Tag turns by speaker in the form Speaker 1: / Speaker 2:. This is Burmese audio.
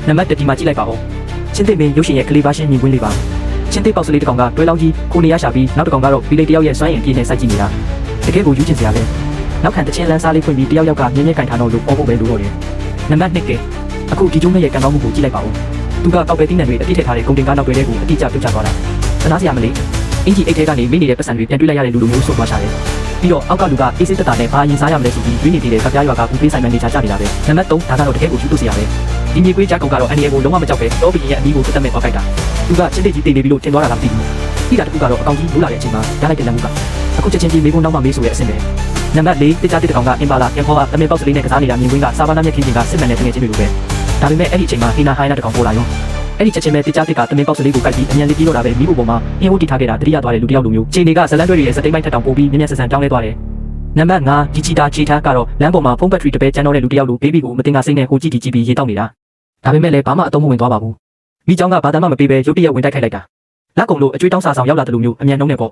Speaker 1: နံပါတ်1ဒီမှာကြည့်လိုက်ပါဦးချင်းသိမင်းရုပ်ရှင်ရဲ့ကလေးပါရှင်းမြင်ကွင်းလေးပါချင်းသိပေါက်စလေးတစ်ကောင်ကတွဲလောင်းကြီးကိုနေရရှာပြီးနောက်တစ်ကောင်ကတော့ဘီလေးတယောက်ရဲ့စွမ်းရည်ပြည့်နေစိုက်ကြည့်နေတာတကယ်ကိုယူချင်စရာပဲနောက်ခံတချင်းလန်းစားလေးဖွင့်ပြီးတယောက်ကမြင်းမြင်းကင်ထားတော့လို့ပေါ်ဖို့ပဲလို့တော့တယ်နံပါတ်2ကအခုဒီကျုံးရဲ့ကံကောင်းမှုကိုကြည့်လိုက်ပါဦးသူကကောက်ပဲတင်းနယ်တွေအပြည့်ထည့်ထားတဲ့ကုန်တင်ကားနောက်တွေထဲကိုအတိအကျပြုတ်ချသွားတာသနာစရာမလေးအင်ဂျီအိတ်ထဲကနေမိနေတဲ့ပတ်စံတွေပြန်တွေ့လိုက်ရတဲ့လူမျိုးဆိုသွားရှာတယ်ပြီးတော့အောက်ကလူကအေးစိတ်တက်တာနဲ့ဘာရင်စားရမလဲဆိုပြီးရွေးနေသေးတဲ့ကပြားရွာကဘူးပေးဆိုင်မှန်နေချကြနေတာပဲနံပါတ်3ဒါကတော့တကယ်ကိုယူလို့စရာပဲဒီမြေကွေးကြကုတ်ကတော့အန်ဒီယေကိုလုံးဝမကြောက်ပဲတော့ဘီရဲ့အမီးကိုတက်မဲ့သွားခိုက်တာသူကချင်းတိတ်ကြီးတိတ်နေပြီလို့ထင်သွားတာလားမသိဘူးပြီးတာတခုကတော့အကောင်ကြီးလိုးလာတဲ့အချိန်မှာရလိုက်တဲ့လမ်းကအခုချက်ချင်းကြီးမေးခွန်းနောက်မှမေးဆိုတဲ့အဆင့်ပဲနံပါတ်4တစ်ကြားတစ်ကောင်ကအင်ပါလာရန်ခေါ်ကတမင်ပေါက်စလေးနဲ့ကစားနေတာမြင်ကွင်းကစာဘာနာမြက်ခင်းချင်းကစစ်မှန်တဲ့တငယ်ချင်းတွေလိုပဲဒါပေမဲ့အဲ့ဒီအချိန်မှာဟီနာဟိုင်းနာတစ်ကောင်ပေါ်လာရောအဲ့ဒီချက်ချင်းပဲတစ်ကြားတစ်ကတမင်ပေါက်စလေးကိုကိုက်ပြီးအမြန်လေးပြေးတော့တာပဲမိဖို့ပေါ်မှာအင်းဟုတ်တီထားခဲ့တာတတိယသွားတဲ့လူတစ်ယောက်လိုမျိုးခြေနေကဇလန်တွဲတွေရဲ့စတိတ်မိုက်ထက်တောင်ပိုပြီးမြင်းမြတ်ဆန်ဆန်တောင်းလဲသွားတယ်နံပါတ်5ဒီချီတာခြေထားကတော့လမ်းပေါ်မှာဖုန်းဘက်ထရီတစ်ပဲကျန်တော့တဲ့လူတစ်ယောက်လိုဘေဘီကိုမတင်ကစိတ်နဲ့ဟိုကြည့်ကြည့်ပြီးရေတောက်နေတာဒါပေမဲ့လည်းဘာမှအသုံးမဝင်သွားပါဘူးမိချောင်းကဘာတမ်းမှမပေးပဲရုတ်တရက်ဝင်တိုက်ခိုက်လိုက်တာလက်ကုံလို့အကျွေးတောင်းစာဆောင်ရောက်လာတဲ့လူမျိုးအမြန်နှုံးနဲ့ပေါ့